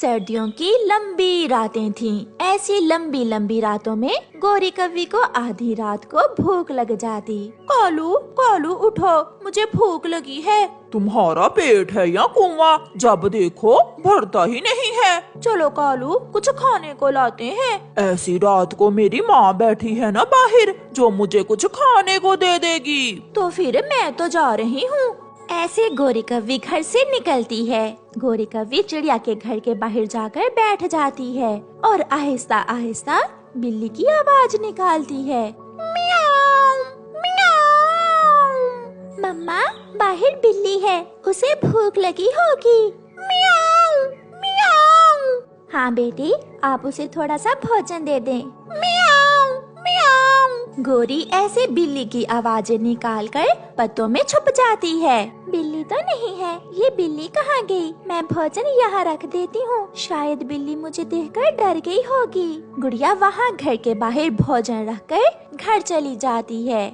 सर्दियों की लंबी रातें थीं। ऐसी लंबी लंबी रातों में गोरी कव्वी को आधी रात को भूख लग जाती। कालू कालू उठो, मुझे भूख लगी है। तुम्हारा पेट है या कुआं? जब देखो भरता ही नहीं है। चलो कालू, कुछ खाने को लाते हैं। ऐसी रात को मेरी माँ बैठी है ना बाहर, जो मुझे कुछ खाने को दे देगी। तो फिर मैं तो जा रही हूँ। ऐसे गोरी कव्वी घर से निकलती है। गोरी कव्वी चिड़िया के घर के बाहर जाकर बैठ जाती है और आहिस्ता आहिस्ता बिल्ली की आवाज निकालती है। मियाऊ, मियाऊ। मम्मा, बाहर बिल्ली है, उसे भूख लगी होगी। मियाऊ, मियाऊ। हाँ बेटी, आप उसे थोड़ा सा भोजन दे दें। मियाऊ, मियाऊ। गोरी ऐसे बिल्ली की आवाजें निकालकर पत्तों में छुप जाती है। बिल्ली तो नहीं है, ये बिल्ली कहाँ गई? मैं भोजन यहाँ रख देती हूँ, शायद बिल्ली मुझे देखकर डर गई होगी। गुड़िया वहाँ घर के बाहर भोजन रखकर घर चली जाती है।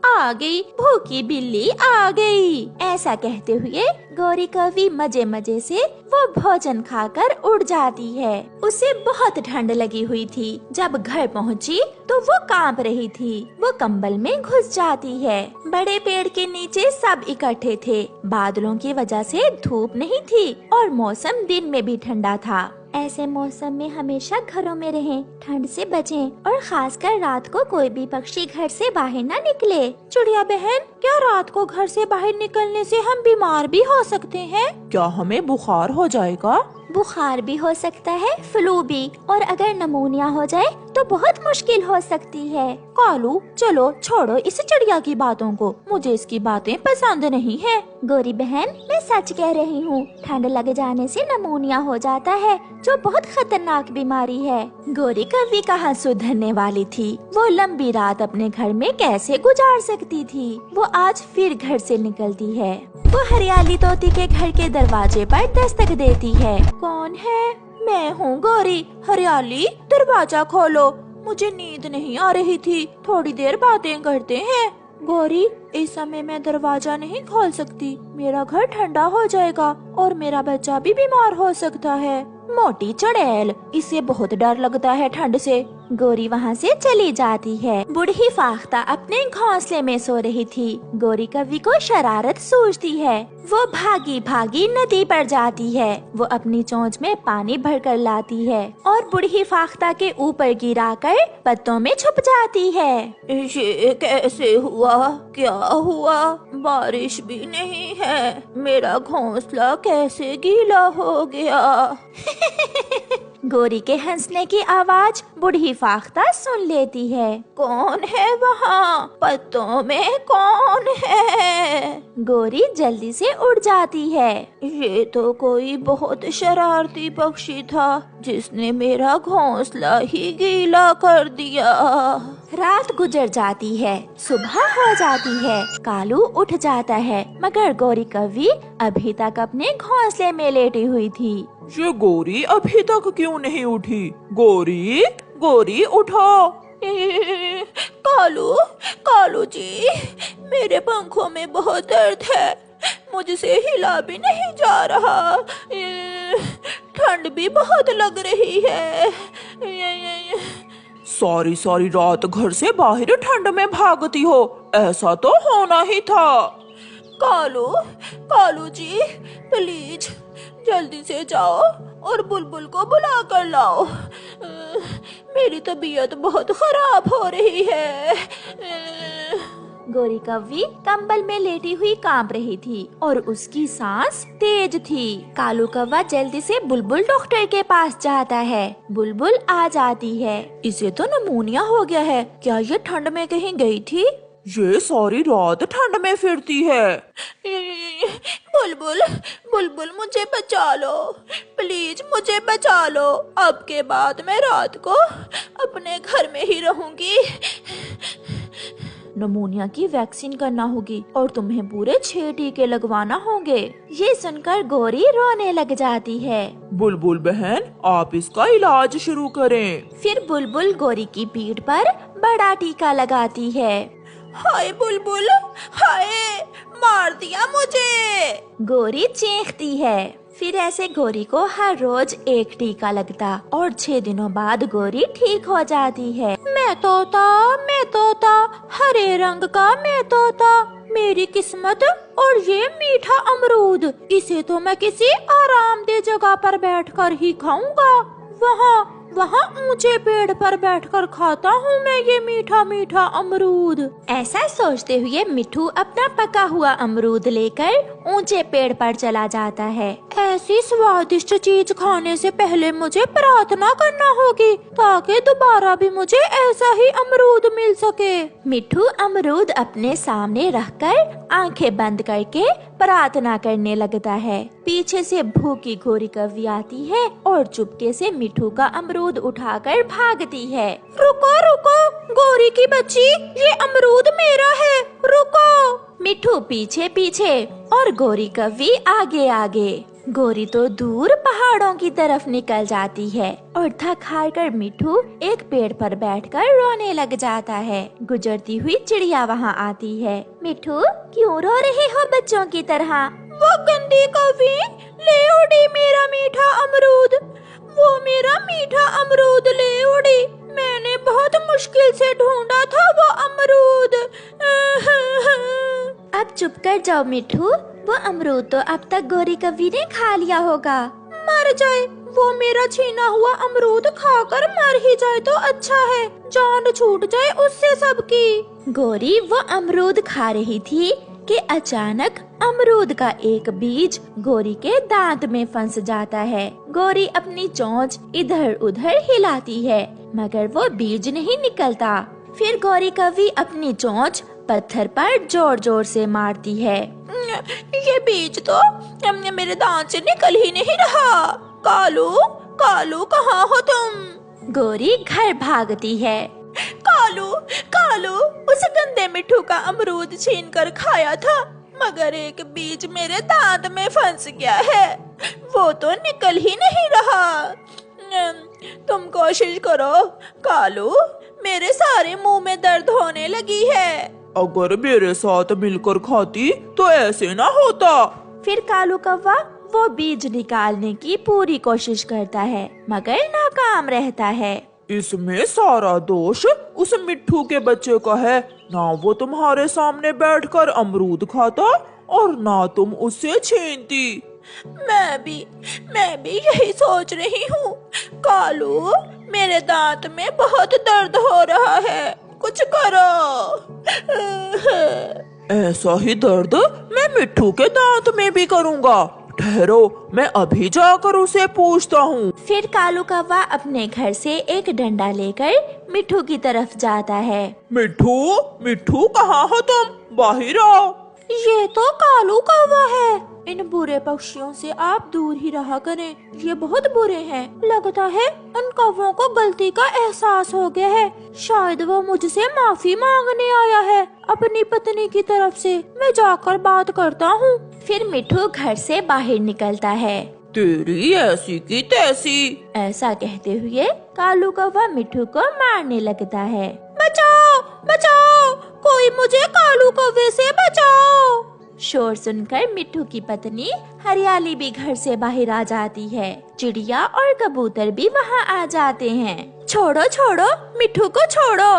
आ गई, भूखी बिल्ली आ गई। ऐसा कहते हुए गोरी कव्वी मजे मजे से वो भोजन खाकर उड़ जाती है। उसे बहुत ठंड लगी हुई थी। जब घर पहुंची तो वो कांप रही थी। वो कंबल में घुस जाती है। बड़े पेड़ के नीचे सब इकट्ठे थे। बादलों की वजह से धूप नहीं थी और मौसम दिन में भी ठंडा था। ऐसे मौसम में हमेशा घरों में रहें, ठंड से बचें और खासकर रात को कोई भी पक्षी घर से बाहर ना निकले। चिड़िया बहन, क्या रात को घर से बाहर निकलने से हम बीमार भी हो सकते हैं? क्या हमें बुखार हो जाएगा? बुखार भी हो सकता है, फ्लू भी, और अगर नमूनिया हो जाए तो बहुत मुश्किल हो सकती है। कालू, चलो छोड़ो इस चिड़िया की बातों को, मुझे इसकी बातें पसंद नहीं है। गोरी बहन, मैं सच कह रही हूँ, ठंड लग जाने से नमूनिया हो जाता है, जो बहुत खतरनाक बीमारी है। गोरी कव्वी कहाँ सुधरने वाली थी। वो लंबी रात अपने घर में कैसे गुजार सकती थी। वो आज फिर घर से निकलती है। वो हरियाली तोती के घर के दरवाजे पर दस्तक देती है। कौन है? मैं हूँ गोरी। हरियाली, दरवाजा खोलो, मुझे नींद नहीं आ रही थी, थोड़ी देर बातें करते हैं। गोरी, इस समय मैं दरवाजा नहीं खोल सकती, मेरा घर ठंडा हो जाएगा और मेरा बच्चा भी बीमार हो सकता है। मोटी चुड़ैल, इसे बहुत डर लगता है ठंड से। गोरी वहाँ से चली जाती है। बूढ़ी फाख्ता अपने घोंसले में सो रही थी। गोरी कव्वी को शरारत सूझती है। वो भागी भागी नदी पर जाती है। वो अपनी चोंच में पानी भरकर लाती है और बूढ़ी फाख्ता के ऊपर गिराकर पत्तों में छुप जाती है। ये कैसे हुआ? क्या हुआ? बारिश भी नहीं है, मेरा घोंसला कैसे गीला हो गया? गोरी के हंसने की आवाज बूढ़ी फाख्ता सुन लेती है। कौन है वहाँ? पत्तों में कौन है? गोरी जल्दी से उड़ जाती है। ये तो कोई बहुत शरारती पक्षी था, जिसने मेरा घोंसला ही गीला कर दिया। रात गुजर जाती है, सुबह हो जाती है। कालू उठ जाता है, मगर गोरी कव्वी अभी तक अपने घोंसले में लेटी हुई थी। ये गोरी अभी तक क्यों नहीं उठी? गोरी, गोरी उठो। कालू, कालू जी, मेरे पंखों में बहुत दर्द है, मुझसे हिला भी नहीं जा रहा, ठंड भी बहुत लग रही है। सारी रात घर से बाहर ठंड में भागती हो, ऐसा तो होना ही था। कालू, कालू जी, प्लीज जल्दी से जाओ और बुलबुल को बुला कर लाओ, मेरी तबीयत बहुत खराब हो रही है। गोरी कव्वी कंबल में लेटी हुई कांप रही थी और उसकी सांस तेज थी। कालू कौवा जल्दी से बुलबुल डॉक्टर के पास जाता है। बुलबुल आ जाती है। इसे तो नमूनिया हो गया है, क्या ये ठंड में कहीं गई थी? ये सारी रात ठंड में फिरती है। बुलबुल, बुलबुल मुझे बचा लो, प्लीज मुझे बचा लो, अब के बाद मैं रात को अपने घर में ही रहूंगी। नमूनिया की वैक्सीन करना होगी और तुम्हें पूरे 6 टीके लगवाना होंगे। ये सुनकर गोरी रोने लग जाती है। बुलबुल बहन, आप इसका इलाज शुरू करें। फिर बुलबुल गोरी की पीठ पर बड़ा टीका लगाती है। हाय बुलबुल, हाय, मार दिया मुझे, गोरी चीखती है। फिर ऐसे गोरी को हर रोज एक टीका लगता और 6 दिनों बाद गोरी ठीक हो जाती है। मैं तोता, हरे रंग का मैं तोता, मेरी किस्मत और ये मीठा अमरूद, इसे तो मैं किसी आरामदेह जगह पर बैठकर ही खाऊंगा। वहाँ ऊंचे पेड़ पर बैठकर खाता हूँ मैं ये मीठा मीठा अमरूद। ऐसा सोचते हुए मिट्ठू अपना पका हुआ अमरूद लेकर ऊंचे पेड़ पर चला जाता है। ऐसी स्वादिष्ट चीज खाने से पहले मुझे प्रार्थना करना होगी ताकि दोबारा भी मुझे ऐसा ही अमरूद मिल सके। मिट्ठू अमरूद अपने सामने रखकर आंखें बंद करके प्रार्थना करने लगता है। पीछे से भूखी गोरी कव्वी आती है और चुपके से मिट्ठू का अमरूद उठाकर भागती है। रुको गोरी की बच्ची, ये अमरूद मेरा है, रुको। मिट्ठू पीछे पीछे और गोरी कव्वी आगे आगे। गोरी तो दूर पहाड़ों की तरफ निकल जाती है और थक हार कर मिट्ठू एक पेड़ पर बैठकर रोने लग जाता है। गुजरती हुई चिड़िया वहाँ आती है। मिट्ठू, क्यों रो रहे हो बच्चों की तरह? वो गंदी कव्वी ले उड़ी मेरा मीठा अमरूद, वो मेरा मीठा अमरूद ले उड़ी। मैंने बहुत मुश्किल से ढूंढा था वो अमरूद। अब चुप कर जाओ मिट्ठू, वो अमरूद तो अब तक गोरी कव्वी ने खा लिया होगा। मर जाए, वो मेरा छीना हुआ अमरूद खाकर मर ही जाए तो अच्छा है, जान छूट जाए उससे सबकी। गोरी वो अमरूद खा रही थी कि अचानक अमरूद का एक बीज गोरी के दांत में फंस जाता है। गोरी अपनी चोंच इधर उधर हिलाती है मगर वो बीज नहीं निकलता। फिर गोरी कव्वी अपनी चोंच पत्थर पर जोर जोर से मारती है। ये बीज तो मेरे दांत से निकल ही नहीं रहा। कालू कहाँ हो तुम? गोरी घर भागती है। कालू, उस गंदे मिट्ठू का अमरूद छीन कर खाया था मगर एक बीज मेरे दांत में फंस गया है, वो तो निकल ही नहीं रहा। तुम कोशिश करो कालू, मेरे सारे मुंह में दर्द होने लगी है। अगर मेरे साथ मिलकर खाती तो ऐसे ना होता। फिर कालू कौवा वो बीज निकालने की पूरी कोशिश करता है मगर नाकाम रहता है। इसमें सारा दोष उस मिट्ठू के बच्चे का है। ना वो तुम्हारे सामने बैठकर अमरूद खाता और ना तुम उससे छीनती। मैं भी यही सोच रही हूँ। कालू, मेरे दांत में बहुत दर्द हो रहा है, कुछ करो। ऐसा ही दर्द मैं मिट्ठू के दांत में भी करूँगा। ठहरो, मैं अभी जाकर उसे पूछता हूँ। फिर कालू कौवा अपने घर से एक डंडा लेकर मिट्ठू की तरफ जाता है। मिट्ठू कहाँ हो तुम? बाहर आओ। ये तो कालू कौवा है। इन बुरे पक्षियों से आप दूर ही रहा करें, ये बहुत बुरे हैं। लगता है उन कौवों को गलती का एहसास हो गया है, शायद वो मुझसे माफी मांगने आया है अपनी पत्नी की तरफ से। मैं जाकर बात करता हूँ। फिर मिट्ठू घर से बाहर निकलता है। तेरी ऐसी की तैसी। ऐसा कहते हुए कालू कौवा मिट्ठू को मारने लगता है। बचाओ, कोई मुझे कालू कौवे से बचाओ। शोर सुनकर मिट्ठू की पत्नी हरियाली भी घर से बाहर आ जाती है। चिड़िया और कबूतर भी वहाँ आ जाते हैं। छोड़ो, मिट्ठू को छोड़ो।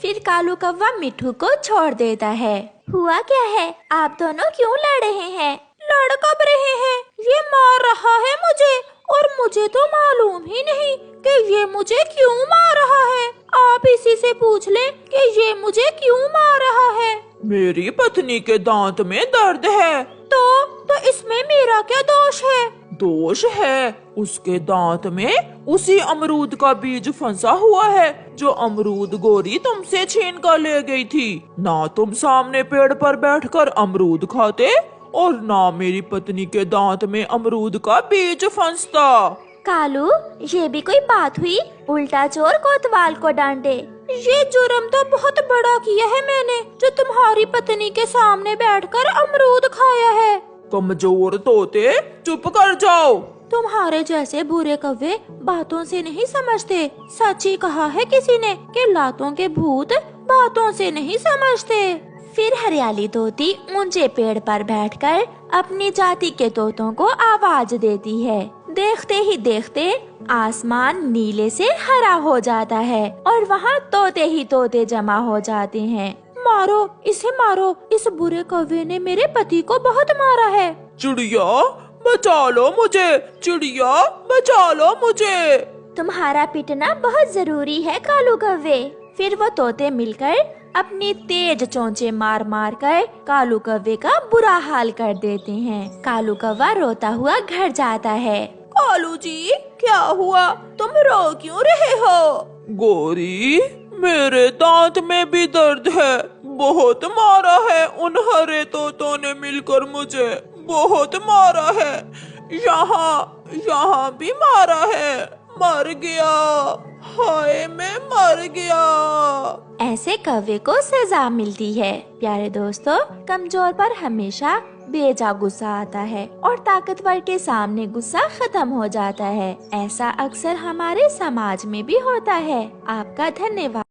फिर कालू कौवा मिट्ठू को छोड़ देता है। हुआ क्या है? आप दोनों क्यों लड़ रहे हैं? लड़ कब रहे हैं? ये मार रहा है मुझे और मुझे तो मालूम ही नहीं कि ये मुझे क्यों मार रहा है। आप इसी से पूछ ले कि ये मुझे क्यों मार रहा है। मेरी पत्नी के दांत में दर्द है। तो इसमें मेरा क्या दोष है? दोष है उसके दांत में उसी अमरूद का बीज फंसा हुआ है जो अमरूद गोरी तुमसे छीन कर ले गई थी। ना तुम सामने पेड़ पर बैठकर अमरूद खाते और ना मेरी पत्नी के दांत में अमरूद का बीज फंसता। कालू, ये भी कोई बात हुई? उल्टा चोर कोतवाल को डांटे। ये जुर्म तो बहुत बड़ा किया है मैंने, जो तुम्हारी पत्नी के सामने बैठकर अमरूद खाया है। कमजोर तोते, चुप कर जाओ। तुम्हारे जैसे बुरे कौवे बातों से नहीं समझते। सच ही कहा है किसी ने कि लातों के भूत बातों से नहीं समझते। फिर हरियाली तोती ऊंचे पेड़ पर बैठकर अपनी जाति के तोतों को आवाज देती है। देखते ही देखते आसमान नीले से हरा हो जाता है और वहाँ तोते ही तोते जमा हो जाते हैं। मारो इसे मारो, इस बुरे कौवे ने मेरे पति को बहुत मारा है। चिड़िया बचा लो मुझे, चिड़िया बचा लो मुझे। तुम्हारा पिटना बहुत जरूरी है कालू कौवे। फिर वो तोते मिलकर अपनी तेज चोंचे मार मार कर कालू कौवे का बुरा हाल कर देते हैं। कालू कौवा रोता हुआ घर जाता है। कालू जी क्या हुआ, तुम रो क्यों रहे हो? गोरी मेरे दांत में भी दर्द है, बहुत मारा है उन हरे तोतों ने मिलकर मुझे, बहुत मारा है। यहाँ भी मारा है, मर गया, हाय मैं मर गया। ऐसे कौवे को सजा मिलती है। प्यारे दोस्तों, कमजोर पर हमेशा बेजा गुस्सा आता है और ताकतवर के सामने गुस्सा खत्म हो जाता है। ऐसा अक्सर हमारे समाज में भी होता है। आपका धन्यवाद।